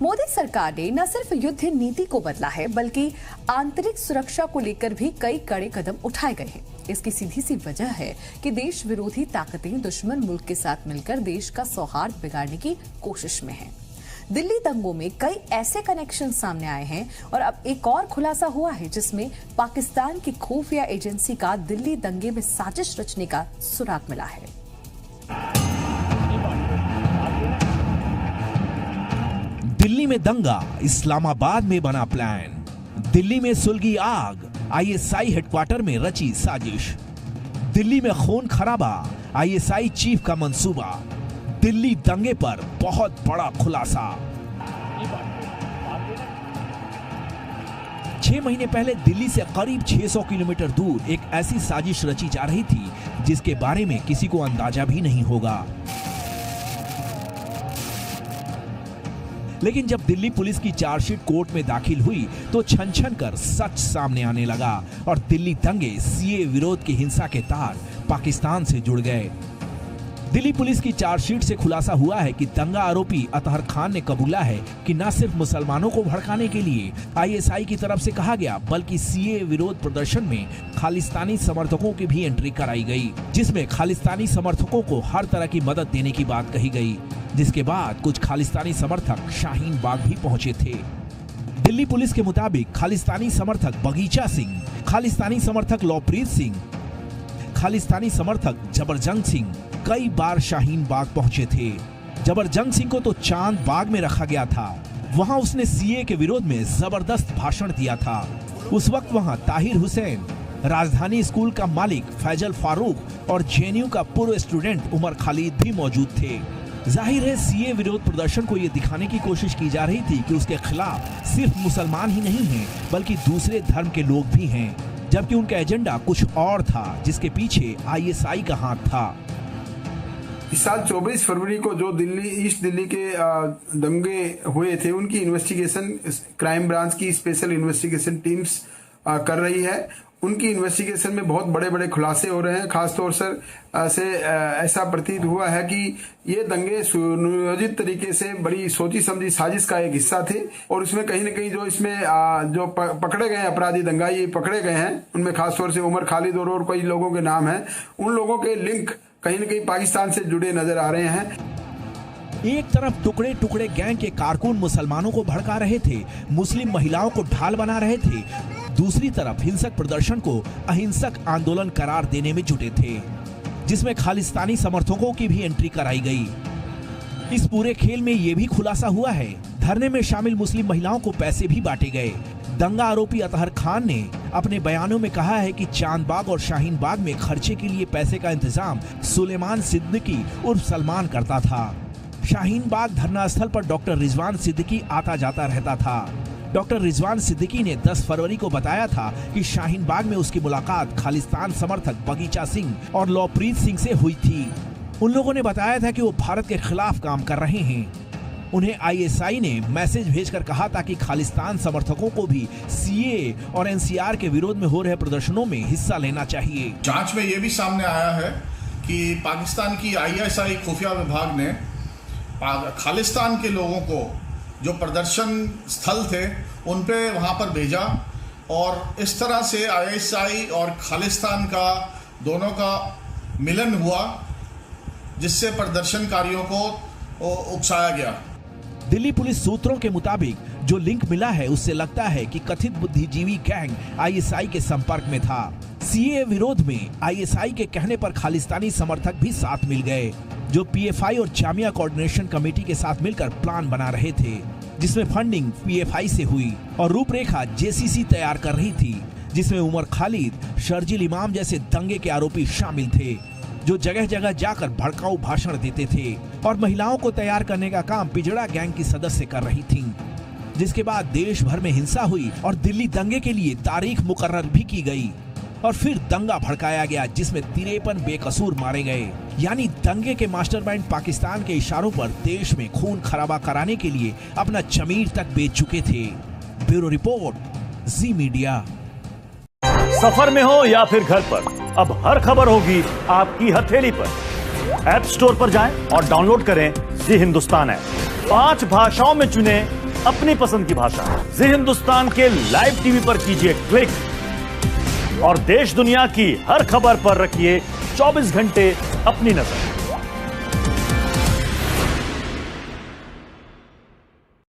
मोदी सरकार ने न सिर्फ युद्ध नीति को बदला है बल्कि आंतरिक सुरक्षा को लेकर भी कई कड़े कदम उठाए गए हैं। इसकी सीधी सी वजह है कि देश विरोधी ताकतें दुश्मन मुल्क के साथ मिलकर देश का सौहार्द बिगाड़ने की कोशिश में हैं। दिल्ली दंगों में कई ऐसे कनेक्शन सामने आए हैं और अब एक और खुलासा हुआ है जिसमें पाकिस्तान की खुफिया एजेंसी का दिल्ली दंगे में साजिश रचने का सुराग मिला है। दिल्ली में दंगा, इस्लामाबाद में बना प्लान। दिल्ली में सुलगी आग, आईएसआई हेडक्वार्टर में रची साजिश। दिल्ली में खून खराबा, आईएसआई चीफ का मंसूबा। दिल्ली दंगे पर बहुत बड़ा खुलासा। 6 महीने पहले दिल्ली से करीब 600 किलोमीटर दूर एक ऐसी साजिश रची जा रही थी जिसके बारे में किसी को अंदाजा भी नहीं होगा। लेकिन जब दिल्ली पुलिस की चार्जशीट कोर्ट में दाखिल हुई तो छन छन कर सच सामने आने लगा और दिल्ली दंगे, सीए विरोध की हिंसा के तार पाकिस्तान से जुड़ गए। दिल्ली पुलिस की चार्जशीट से खुलासा हुआ है कि दंगा आरोपी अतहर खान ने कबूला है कि न सिर्फ मुसलमानों को भड़काने के लिए आईएसआई की तरफ से कहा गया बल्कि सीए विरोध प्रदर्शन में खालिस्तानी समर्थकों की भी एंट्री कराई गई, जिसमें खालिस्तानी समर्थकों को हर तरह की मदद देने की बात कही गई। जिसके बाद कुछ खालिस्तानी समर्थक शाहीन बाग भी पहुंचे थे। दिल्ली पुलिस के मुताबिक खालिस्तानी समर्थक बगीचा सिंह, खालिस्तानी समर्थक लवप्रीत सिंह, खालिस्तानी समर्थक जबरजंग सिंह कई बार शाहीन बाग पहुंचे थे। जबरजंग सिंह को तो चांद बाग में रखा गया था। वहां उसने सीए के विरोध में जबरदस्त भाषण दिया था। उस वक्त वहां ताहिर हुसैन, राजधानी स्कूल का मालिक फैजल फारूक और जेएनयू का पूर्व स्टूडेंट उमर खालिद भी मौजूद थे। जाहिर है सीए विरोध प्रदर्शन को ये दिखाने की कोशिश की जा रही थी कि उसके खिलाफ सिर्फ मुसलमान ही नहीं हैं बल्कि दूसरे धर्म के लोग भी हैं, जबकि उनका एजेंडा कुछ और था जिसके पीछे आईएसआई का हाथ था। इस साल 24 फरवरी को जो दिल्ली ईस्ट दिल्ली के दंगे हुए थे उनकी इन्वेस्टिगेशन क्राइम ब्रांच की स्पेशल इन्वेस्टिगेशन टीम्स कर रही है। उनकी इन्वेस्टिगेशन में बहुत बड़े बड़े खुलासे हो रहे हैं। खासतौर से ऐसा प्रतीत हुआ है कि ये दंगे सुनियोजित तरीके से बड़ी सोची समझी साजिश का एक हिस्सा थे और उसमें कहीं न कहीं जो इसमें जो पकड़े गए अपराधी दंगाई पकड़े गए हैं उनमें खासतौर से उमर खालिद और कई लोगों के नाम हैं। उन लोगों के लिंक कहीं न कहीं पाकिस्तान से जुड़े नजर आ रहे हैं। एक तरफ टुकड़े टुकड़े गैंग के कारकुन मुसलमानों को भड़का रहे थे, मुस्लिम महिलाओं को ढाल बना रहे थे, दूसरी तरफ हिंसक प्रदर्शन को अहिंसक आंदोलन करार देने में जुटे थे, जिसमें खालिस्तानी समर्थकों की भी एंट्री कराई गई। इस पूरे खेल में ये भी खुलासा हुआ है, धरने में शामिल मुस्लिम महिलाओं को पैसे भी बांटे गए। दंगा आरोपी अतहर खान ने अपने बयानों में कहा है कि चांदबाग और शाहीन बाग में खर्चे के लिए पैसे का इंतजाम सुलेमान सिद्दीकी उर्फ सलमान करता था। शाहीन बाग धरना स्थल पर डॉक्टर रिजवान सिद्दीकी आता जाता रहता था। डॉक्टर रिजवान सिद्दीकी ने 10 फरवरी को बताया था कि शाहीन बाग में उसकी मुलाकात खालिस्तान समर्थक बगीचा सिंह और लवप्रीत सिंह से हुई थी। उन लोगों ने बताया था कि वो भारत के खिलाफ काम कर रहे हैं। उन्हें आईएसआई ने मैसेज भेजकर कहा था कि खालिस्तान समर्थकों को भी सीए और एनसीआर के विरोध में हो रहे प्रदर्शनों में हिस्सा लेना चाहिए। जांच में यह भी सामने आया है कि पाकिस्तान की आईएसआई खुफिया विभाग ने खालिस्तान के लोगों को जो प्रदर्शन स्थल थे उन पे वहां पर भेजा और इस तरह से आईएसआई और खालिस्तान का दोनों का मिलन हुआ, जिससे प्रदर्शनकारियों को उकसाया गया। दिल्ली पुलिस सूत्रों के मुताबिक जो लिंक मिला है उससे लगता है कि कथित बुद्धिजीवी गैंग आईएसआई के संपर्क में था। सीए विरोध में आईएसआई के कहने पर खालिस्तानी समर्थक भी साथ मिल गए, जो पीएफआई और जामिया कोऑर्डिनेशन कमेटी के साथ मिलकर प्लान बना रहे थे, जिसमें फंडिंग पीएफआई से हुई और रूपरेखा जेसीसी तैयार कर रही थी, जिसमें उमर खालिद, शर्जील इमाम जैसे दंगे के आरोपी शामिल थे, जो जगह जगह जाकर भड़काऊ भाषण देते थे और महिलाओं को तैयार करने का काम पिजड़ा गैंग की सदस्य कर रही थीं। जिसके बाद देश भर में हिंसा हुई और दिल्ली दंगे के लिए तारीख मुकर्रर भी की गई और फिर दंगा भड़काया गया, जिसमें 53 बेकसूर मारे गए। यानी दंगे के मास्टरमाइंड पाकिस्तान के इशारों पर देश में खून खराबा कराने के लिए अपना जमीर तक बेच चुके थे। ब्यूरो रिपोर्ट, जी मीडिया। सफर में हो या फिर घर पर, अब हर खबर होगी आपकी हथेली पर। ऐप स्टोर पर जाएं और डाउनलोड करें जी हिंदुस्तान ऐप। 5 भाषाओं में चुने अपनी पसंद की भाषा। जी हिंदुस्तान के लाइव टीवी पर कीजिए क्लिक और देश दुनिया की हर खबर पर रखिए 24 घंटे अपनी नजर।